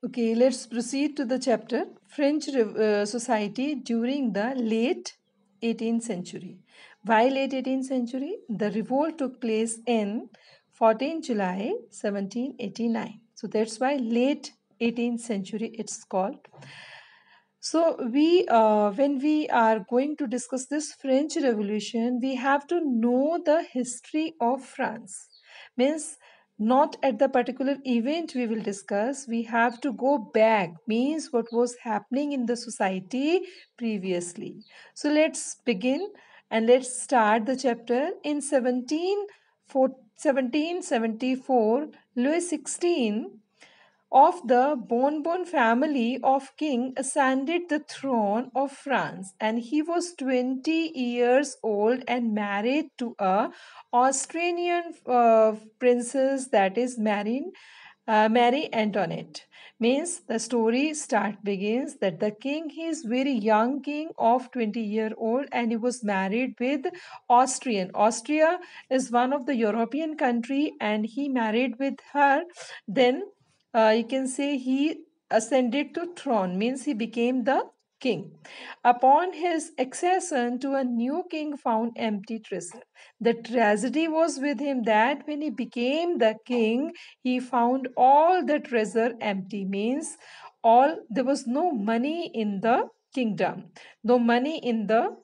Okay, let's proceed to the chapter French society during the late 18th century. Why late 18th century? The revolt took place in 14 July 1789. So that's why late 18th century it's called. So when we are going to discuss this French Revolution, we have to know the history of France. Means not at the particular event we will discuss. We have to go back. Means what was happening in the society previously. So let's begin and let's start the chapter in 1774. Louis XVI of the Bourbon family of king ascended the throne of France, and he was 20 years old and married to a Austrian princess, that is Marie Antoinette. Means the story start begins that the king, he is very young king of 20-year old, and he was married with Austrian. Austria is one of the European country, and he married with her. Then you can say he ascended to throne, means he became the king. Upon his accession to a new king found empty treasure. The tragedy was with him that when he became the king, he found all the treasure empty, means all there was no money in the kingdom, no money in the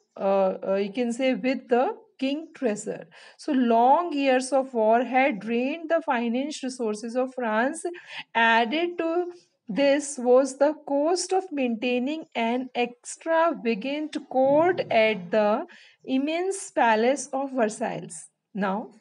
you can say with the king treasure. So long years of war had drained the financial resources of France. Added to this was the cost of maintaining an extravagant court at the immense palace of Versailles. Now,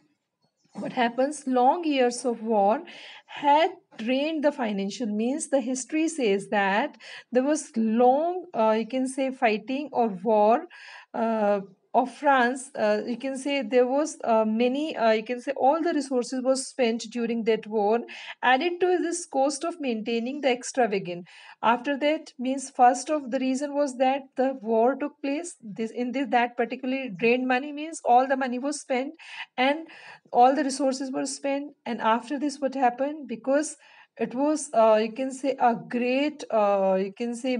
what happens? Long years of war had drained the financial, means the history says that there was long you can say fighting or war uh, of France. You can say there was many you can say all the resources was spent during that war, added to this cost of maintaining the extravagant. After that, means first of the reason was that the war took place, this in this that particularly drained money, means all the money was spent and all the resources were spent. And after this, what happened? Because it was you can say a great you can say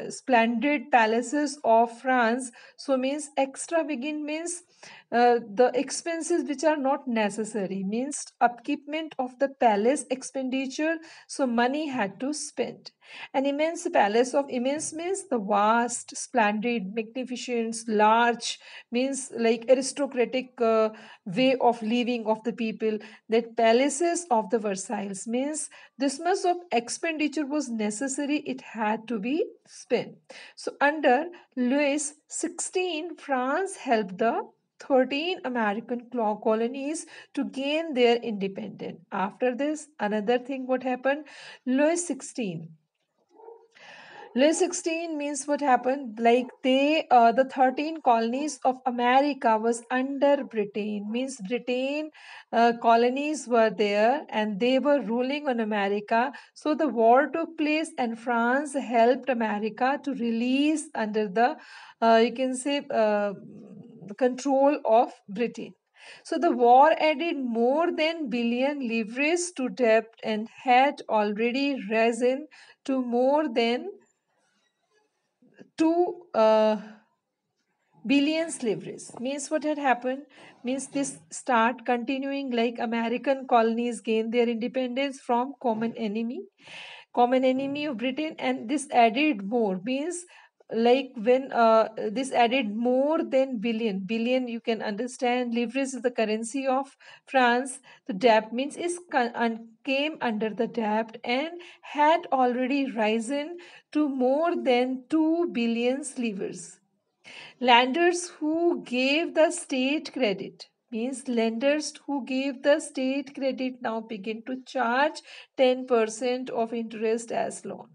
splendid palaces of France. So means extravagant means the expenses which are not necessary, means upkeepment of the palace expenditure. So money had to spend. An immense palace of immense means the vast, splendid, magnificent, large, means like aristocratic way of living of the people. That palaces of the Versailles means this much of expenditure was necessary, it had to be spent. So under Louis XVI, France helped the 13 American colonies to gain their independence. After this, another thing what happened? Louis XVI Louis XVI means what happened? Like the 13 colonies of America was under Britain. Means Britain colonies were there and they were ruling on America. So the war took place and France helped America to release under the you can say control of Britain. So the war added more than billion livres to debt and had already risen to more than 2 billion livres. Means what had happened? Means this start continuing like American colonies gain their independence from common enemy of Britain, and this added more, means like when this added more than billion, you can understand livres is the currency of France. The debt means came under the debt and had already risen to more than 2 billion livres. Lenders who gave the state credit, means lenders who gave the state credit now begin to charge 10% of interest as loan.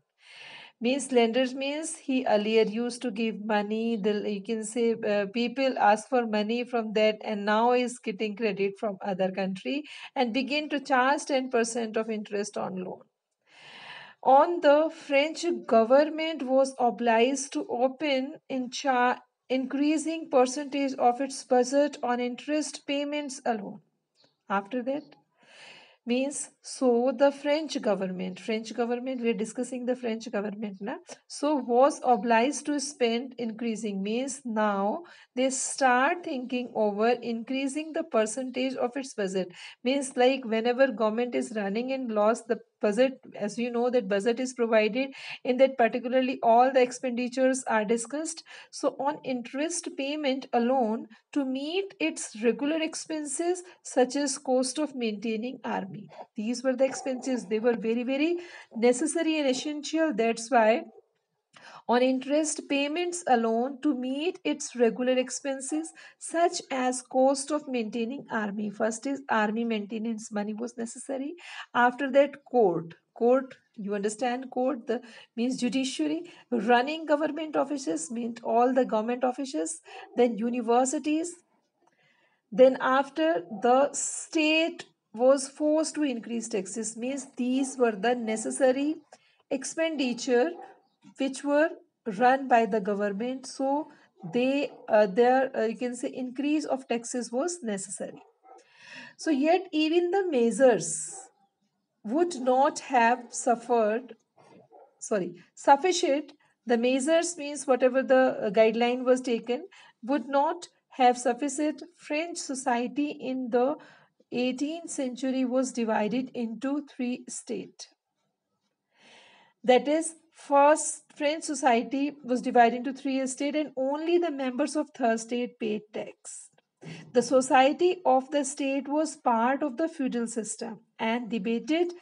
Means lenders means he earlier used to give money, you can say people ask for money from that and now is getting credit from other country and begin to charge 10% of interest on loan. On the French government was obliged to open in increasing percentage of its budget on interest payments alone. After that, means so the French government, we are discussing the French government na, so was obliged to spend increasing, means now they start thinking over increasing the percentage of its budget, means like whenever government is running in loss, the budget, as you know, that budget is provided, in that particularly all the expenditures are discussed. So on interest payment alone to meet its regular expenses such as cost of maintaining army, these were the expenses, they were very very necessary and essential. That's why on interest payments alone to meet its regular expenses such as cost of maintaining army, first is army maintenance money was necessary, after that court, you understand, court the means judiciary, running government offices meant all the government offices, then universities, then after the state was forced to increase taxes, means these were the necessary expenditure which were run by the government. So they there you can say increase of taxes was necessary. So yet even the measures would not have sufficient, the measures means whatever the guideline was taken would not have sufficient. French society in the 18th century was divided into three states, that is first French society was divided into three estates and only the members of third state paid tax. The society of the state was part of the feudal system and debated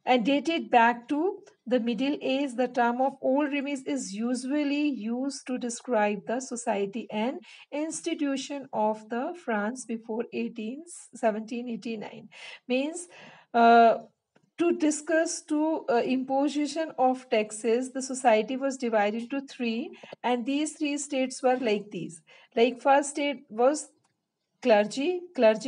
and dated back to the Middle Age. The term of old remis is usually used to describe the society and institution of the France before 1789. Means to discuss to imposition of taxes, the society was divided into three, and these three states were like these. Like first state was clergy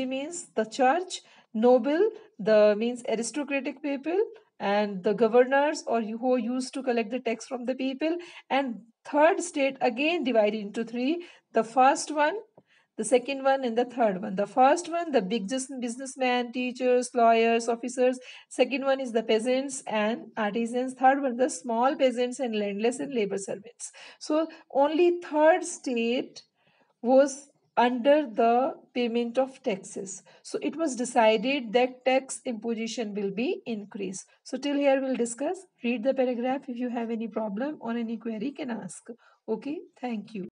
means the church, noble the means aristocratic people, and the governors or you who used to collect the tax from the people. And third state again divided into three, the first one, the second one, and the third one. The first one, the big businessmen, teachers, lawyers, officers. Second one is the peasants and artisans. Third one, the small peasants and landless and labor servants. So only third state was under the payment of taxes. So it was decided that tax imposition will be increased. So till here we'll discuss. Read the paragraph. If you have any problem or any query, can ask. Okay, thank you.